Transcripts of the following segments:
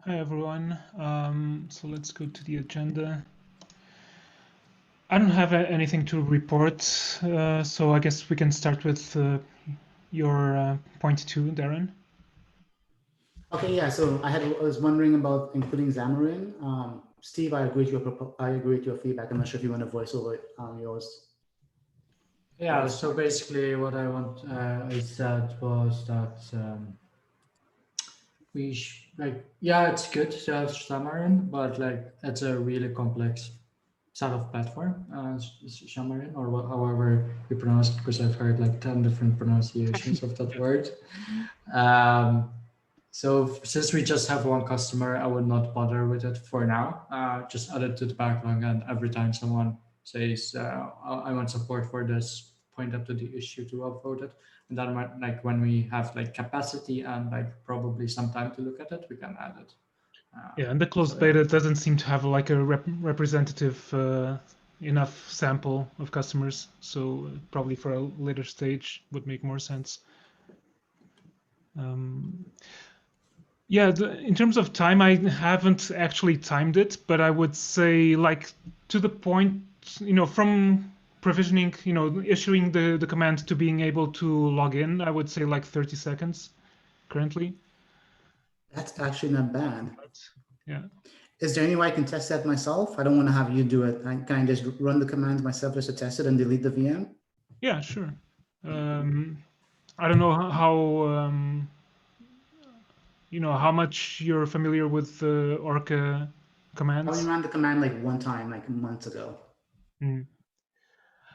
Hi everyone. So let's go to the agenda. I don't have anything to report, so I guess we can start with your point two, Darren. Okay, yeah. So I was wondering about including Xamarin. Steve, I agree with your feedback. I'm not sure if you want to voice over yours. Yeah, so basically what I said was that yeah, it's good to have Xamarin, but like it's a really complex set of platform, Xamarin, or however you pronounce it, because I've heard like 10 different pronunciations of that word. Um, so since we just have one customer, I would not bother with it for now. Just add it to the backlog, and every time someone says, I want support for this, point up to the issue to upvote it. And then like when we have like capacity and like probably some time to look at it, we can add it. Yeah, and the closed So, yeah. beta doesn't seem to have like a representative enough sample of customers, so probably for a later stage would make more sense. Yeah, in terms of time, I haven't actually timed it, but I would say like to the point, from provisioning, issuing the command to being able to log in, I would say like 30 seconds currently. That's actually not bad. Yeah. Is there any way I can test that myself? I don't want to have you do it. Can I just run the commands myself just to test it and delete the VM? Yeah, sure. I don't know how much you're familiar with the Orca I commands. only ran the command like one time, like months ago. Mm.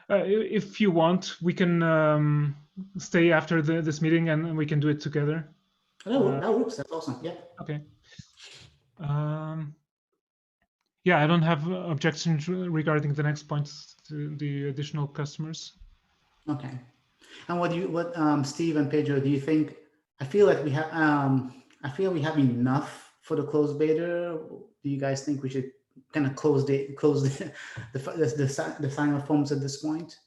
If you want, we can stay after this meeting and we can do it together. Oh, that works. That's awesome. Yeah. Okay. Yeah, I don't have objections regarding the next points to the additional customers. Okay. And Steve and Pedro, do you think? I feel like I feel we have enough for the closed beta. Do you guys think we should kind of close the sign off forms at this point?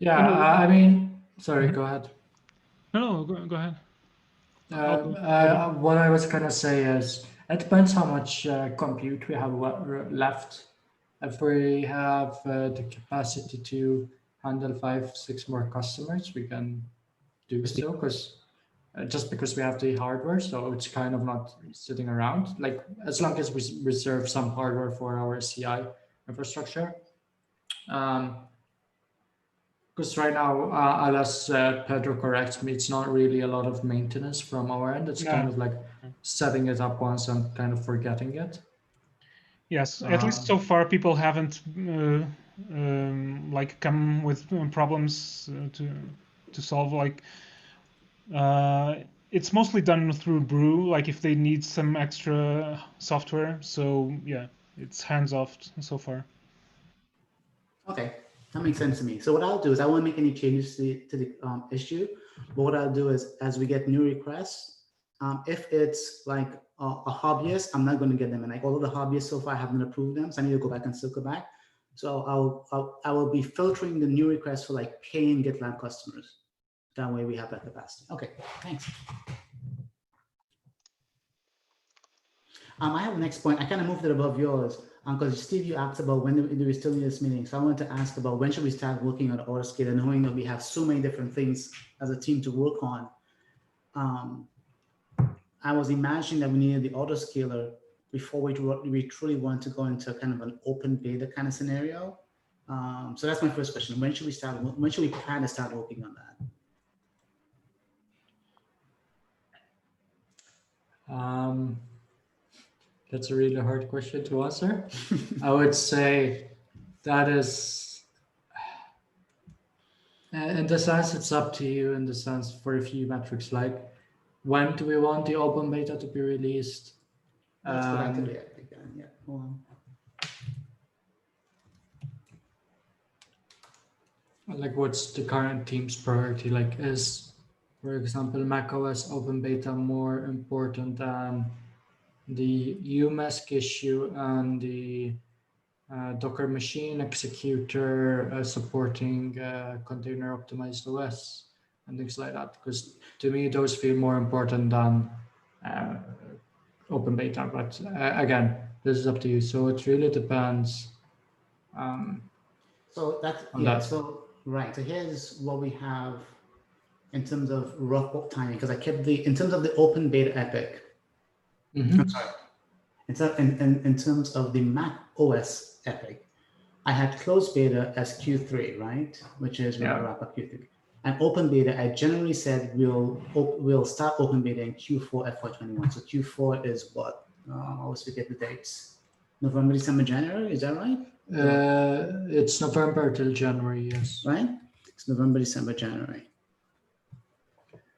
I mean, sorry, go ahead. No, go ahead. What I was gonna say is it depends how much compute we have left. If we have the capacity to handle 5, 6 more customers, we can do so because just because we have the hardware, so it's kind of not sitting around. Like as long as we reserve some hardware for our CI infrastructure. Because right now, unless Pedro corrects me, it's not really a lot of maintenance from our end. It's kind of like setting it up once and kind of forgetting it. Yes, at least so far, people haven't like come with problems to solve. Like it's mostly done through Brew. Like if they need some extra software, so yeah, it's hands off so far. Okay, that makes sense to me. So what I'll do is I won't make any changes to the issue, but what I'll do is as we get new requests, if it's like a hobbyist, I'm not going to get them. And like all of the hobbyists so far, I haven't approved them, so I need to go back and circle back. So I will be filtering the new requests for like paying GitLab customers. That way we have that capacity. Okay, thanks. I have the next point. I kind of moved it above yours because Steve, you asked about when do we still need this meeting. So I wanted to ask about when should we start working on Autoscaler, knowing that we have so many different things as a team to work on. I was imagining that we needed the Autoscaler before we truly want to go into kind of an open beta kind of scenario. So that's my first question. When should we start? When should we plan to start working on that? That's a really hard question to answer. I would say that is, in the sense, it's up to you. In the sense, for a few metrics, like when do we want the open beta to be released? That's what I could do. Yeah. Hold on. Like what's the current team's priority? Like is, for example, macOS open beta more important than the UMask issue and the Docker machine executor supporting container optimized OS? and things like that. Because to me, those feel more important than open beta. But again, this is up to you. So it really depends. So that's, yeah, so, right. So here's what we have in terms of rough timing, because I kept in terms of the open beta epic. I'm sorry. In terms of the Mac OS epic, I had closed beta as Q3, right? Which is we're gonna wrap up Q3. And open beta, I generally said we'll start open beta in Q4 FY21. So Q4 is what? I always forget the dates. November, December, January. Is that right? It's November till January, yes. Right? It's November, December, January.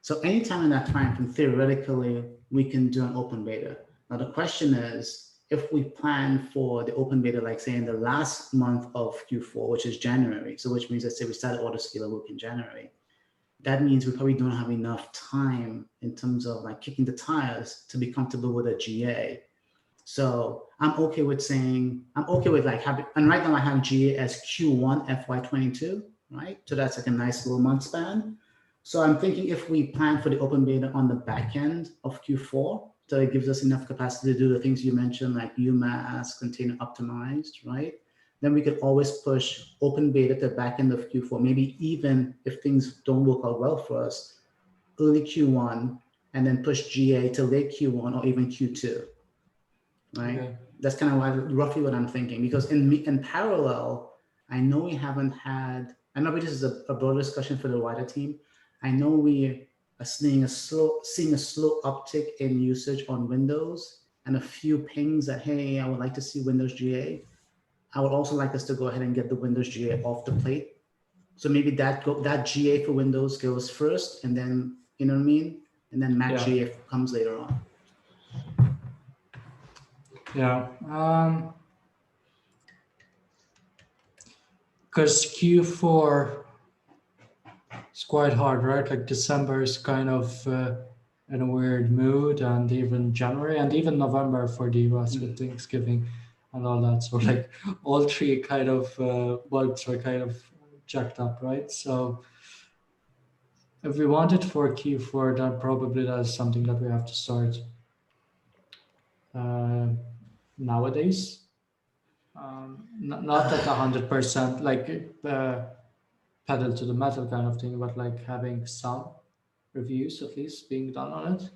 So anytime in that time frame, theoretically, we can do an open beta. Now the question is, if we plan for the open beta, like say in the last month of Q4, which is January, so which means, let's say we started Autoscaler work in January, that means we probably don't have enough time in terms of like kicking the tires to be comfortable with a GA. So I'm okay with saying, I'm okay with like having, and right now I have GA as Q1 FY22, right? So that's like a nice little month span. So I'm thinking if we plan for the open beta on the back end of Q4, so it gives us enough capacity to do the things you mentioned, like UMass, container optimized, right? Then we could always push open beta to the back end of Q4, maybe even if things don't work out well for us, early Q1, and then push GA to late Q1 or even Q2, right? Okay. That's kind of roughly what I'm thinking, because in parallel, I know we haven't had, I know this is a broader discussion for the wider team. I know we are seeing a slow uptick in usage on Windows and a few pings that, hey, I would like to see Windows GA. I would also like us to go ahead and get the Windows GA off the plate. So maybe that GA for Windows goes first, and then, you know what I mean? And then Mac GA comes later on. Yeah. Because Q4 is quite hard, right? Like December is kind of in a weird mood, and even January and even November for the US with Thanksgiving and all that. So like all three kind of bugs are kind of jacked up, right? So if we want it for Q4, then probably that's something that we have to start nowadays. Not at 100%, like pedal to the metal kind of thing, but like having some reviews at least being done on it.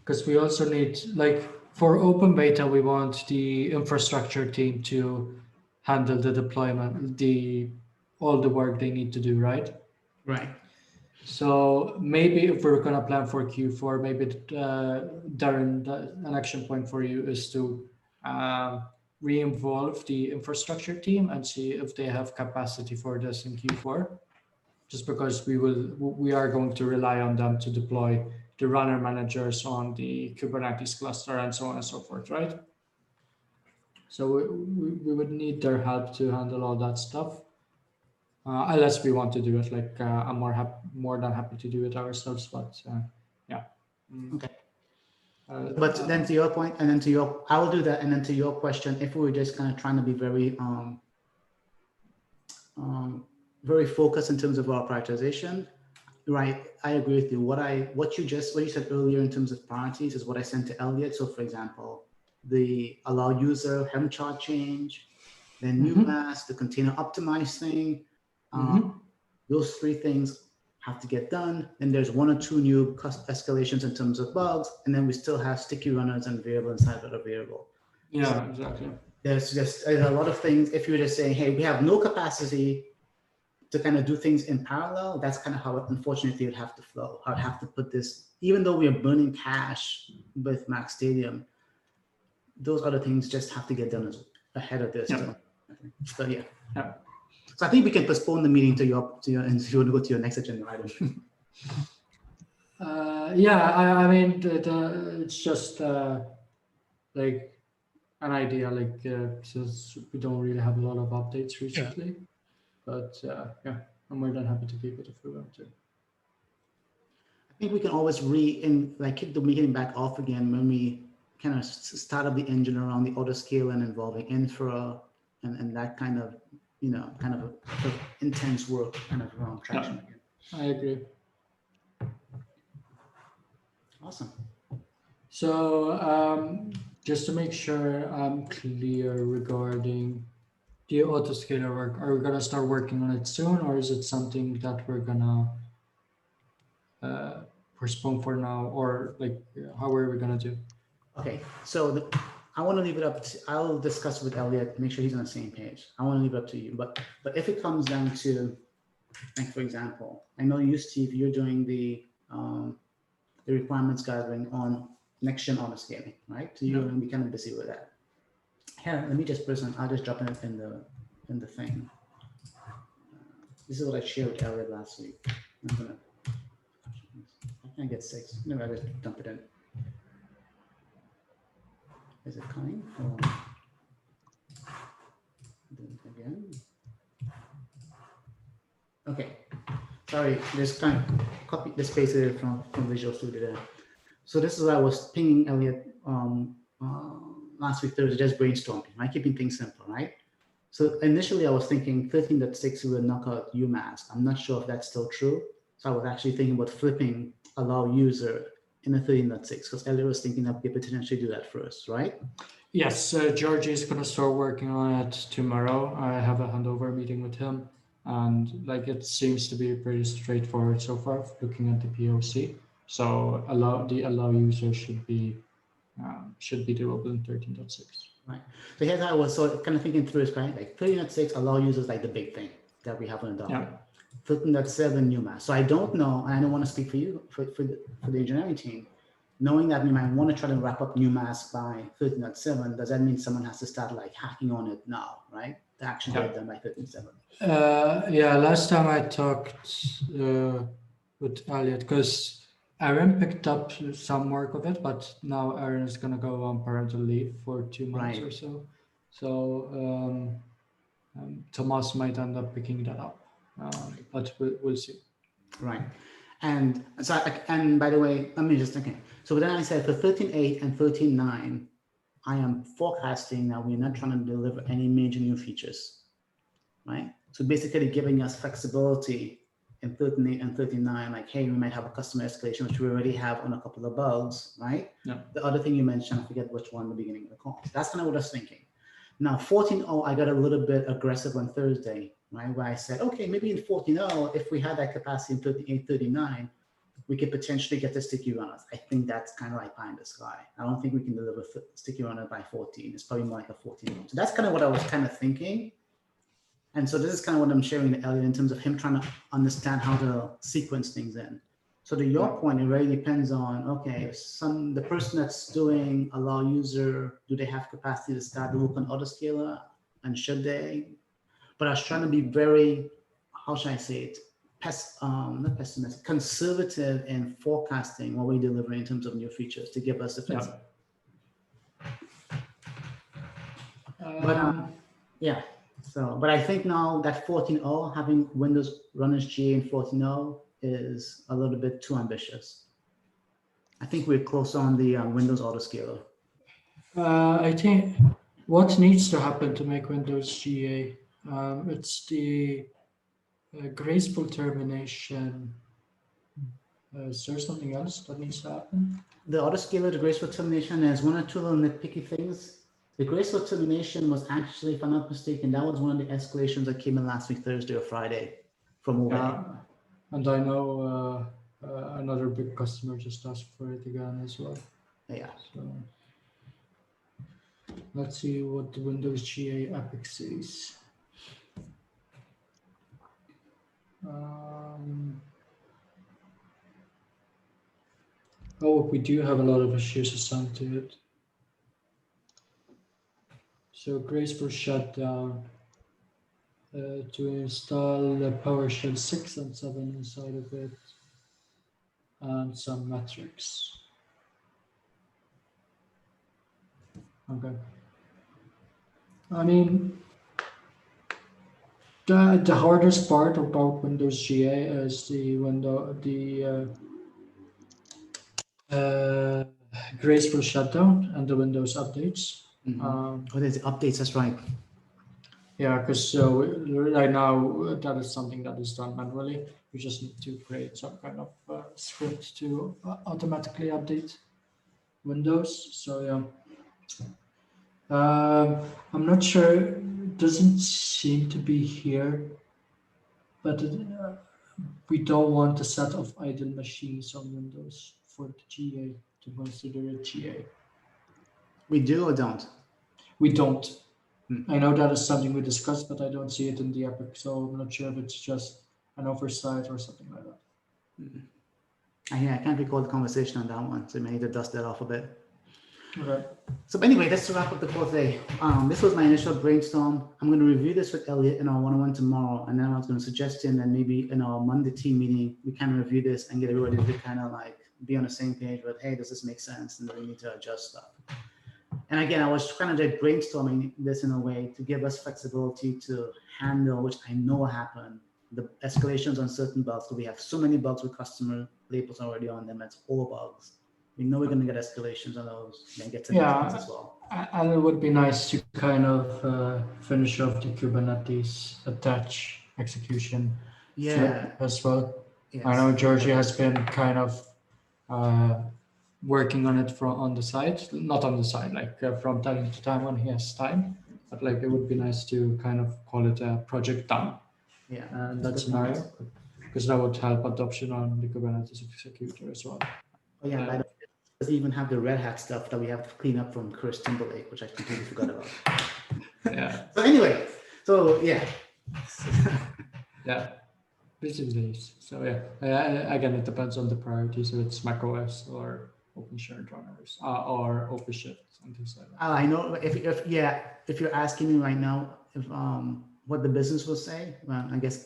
Because we also need, like for open beta, we want the infrastructure team to handle the deployment, all the work they need to do, right? Right. So maybe if we're gonna plan for Q4, maybe Darren, an action point for you is to re-involve the infrastructure team and see if they have capacity for this in Q4. Just because we are going to rely on them to deploy the runner managers on the Kubernetes cluster and so on and so forth, right? So we would need their help to handle all that stuff. Unless we want to do it, like I'm more than happy to do it ourselves, but yeah. Okay. But then to your point, and then to your, I will do that. And then to your question, if we were just kind of trying to be very, very focused in terms of our prioritization, right? I agree with you. What you said earlier in terms of priorities is what I sent to Elliot. So for example, the allow user hem chart change, then UMass, the container optimized thing. Those three things have to get done. And there's one or two new escalations in terms of bugs. And then we still have sticky runners and variable inside of a variable. Yeah, so exactly. There's a lot of things. If you're just saying, hey, we have no capacity to kind of do things in parallel, that's kind of how, unfortunately, it would have to flow. I'd have to put this, even though we are burning cash with Mac Stadium, those other things just have to get done ahead of this. Yeah. So yeah. So I think we can postpone the meeting to your and if you want to go to your next agenda item. Yeah, I mean, it's just like an idea, like since we don't really have a lot of updates recently, but yeah, I'm more than happy to keep it if we want to. I think we can always kick the meeting back off again when we kind of start up the engine around the Autoscaler and involving infra and that kind of kind of a intense work kind of traction again. I agree. Awesome. So just to make sure I'm clear regarding the autoscaler work, are we gonna start working on it soon, or is it something that we're gonna postpone for now, or like how are we gonna do? Okay, so I want to leave it up to, I'll discuss with Elliot, make sure he's on the same page. I want to leave it up to you, but if it comes down to, like for example, I know you, Steve, you're doing the requirements gathering on next-gen autoscaling, right? So you're going to be kind of busy with that. Here, let me just present. I'll just drop it in the thing. This is what I shared with Elliot last week. I can't get 6. No, I just dump it in. Is it coming? Again. Okay. Sorry, just kind of copy this pasted from Visual Studio there. So this is what I was pinging Elliot last week Thursday, just brainstorming, right? Keeping things simple, right? So initially I was thinking 13.6 will knock out UMask. I'm not sure if that's still true. So I was actually thinking about flipping allow user in a 13.6 because Elliot was thinking that we could potentially do that first, right? Yes, George is gonna start working on it tomorrow. I have a handover meeting with him, and like it seems to be pretty straightforward so far. Looking at the POC, so allow user should be doable in 13.6. Right. So here's how I was sort of kind of thinking through this, right? Like 13.6 allow users like the big thing that we have on the document. 13.7 UMass. So I don't know, and I don't want to speak for you, for the engineering team, knowing that we might want to try to wrap up UMass by 13.7, does that mean someone has to start like hacking on it now, right? To actually get it done by 13.7. Yeah, last time I talked with Elliot, because Aaron picked up some work of it, but now Aaron is going to go on parental leave for 2 months or so. So Thomas might end up picking that up, but we'll see. Right. And so, and by the way, let me just, okay. So then I said for 13.8 and 13.9, I am forecasting that we're not trying to deliver any major new features, right? So basically giving us flexibility in 13.8 and 13.9, like, hey, we might have a customer escalation, which we already have on a couple of bugs, right? Yeah. The other thing you mentioned, I forget which one at the beginning of the call. That's kind of what I was thinking. Now, 14.0, I got a little bit aggressive on Thursday, right? Where I said, okay, maybe in 14.0, if we had that capacity in 38, 39, we could potentially get the sticky runners. I think that's kind of like pie in the sky. I don't think we can deliver sticky runner by 14. It's probably more like a 14. So that's kind of what I was kind of thinking. And so this is kind of what I'm sharing with Elliot in terms of him trying to understand how to sequence things in. So to your point, it really depends on, okay, the person that's doing allow user, do they have capacity to start the loop on Autoscaler, and should they? But I was trying to be very, how should I say it? Not pessimistic, conservative in forecasting what we deliver in terms of new features to give us the flexibility. Yeah. So, but I think now that 14.0, having Windows runners GA in 14.0 is a little bit too ambitious. I think we're close on the Windows Autoscaler. I think what needs to happen to make Windows GA, it's the graceful termination. Is there something else that needs to happen? The Autoscaler, the graceful termination, has one or two little nitpicky things. The graceful termination was actually, if I'm not mistaken, that was one of the escalations that came in last week, Thursday or Friday from away. Yeah, and I know another big customer just asked for it again as well. Yeah. So let's see what the Windows GA Epic says. Oh, we do have a lot of issues assigned to it. So graceful shutdown to install PowerShell 6 and 7 inside of it, and some metrics. Okay. I mean, the hardest part about Windows GA is the graceful shutdown and the Windows updates. There's the updates, that's right. Yeah, because right now that is something that is done manually. We just need to create some kind of script to automatically update Windows. So yeah. I'm not sure. It doesn't seem to be here, but we don't want a set of idle machines on Windows for the GA to consider it GA. We do or don't? We don't. Hmm. I know that is something we discussed, but I don't see it in the epic, so I'm not sure if it's just an oversight or something like that. Yeah, I can't recall the conversation on that one, so we may need to dust that off a bit. Okay. So anyway, that's to wrap up the call today. This was my initial brainstorm. I'm going to review this with Elliot in our one-on-one tomorrow, and then I was going to suggest him that maybe in our Monday team meeting, we kind of review this and get everybody to kind of like be on the same page with, hey, does this make sense? And then we need to adjust stuff. And again, I was kind of like brainstorming this in a way to give us flexibility to handle, which I know will happen, the escalations on certain bugs. So we have so many bugs with customer labels already on them. It's all bugs. We know we're going to get escalations on those and get to those as well. And it would be nice to kind of finish off the Kubernetes attach execution as well. Yes. I know Georgie has been kind of working on it on the side, not on the side, like from time to time when he has time. But like it would be nice to kind of call it a project done. Yeah, and that scenario, because that would help adoption on the Kubernetes executor as well. Oh yeah, it doesn't even have the Red Hat stuff that we have to clean up from Chris Timberlake, which I completely forgot about. Yeah. So anyway, so yeah. Yeah. Basically, so yeah. Again, it depends on the priorities. If it's macOS or OpenShift runners or OpenShift and things like that. I know if you're asking me right now if what the business will say, well, I guess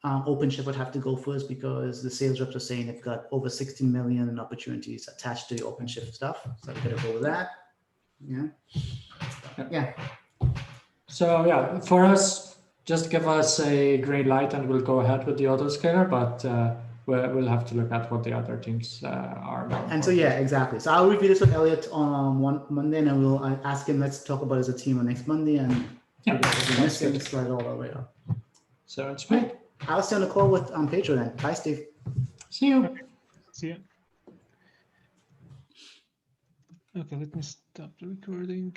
OpenShift would have to go first because the sales reps are saying they've got over 60 million in opportunities attached to the OpenShift stuff. So we gotta go with that. Yeah. So yeah, for us, just give us a green light and we'll go ahead with the Autoscaler, but we'll have to look at what the other teams are. And so yeah, exactly. So I'll review this with Elliot on one Monday, and I will ask him. Let's talk about it as a team on next Monday, and slide it all the way up. So it's great. I'll stay on the call with Pedro then. Bye, Steve. See you. Okay. See you. Okay, let me stop the recording.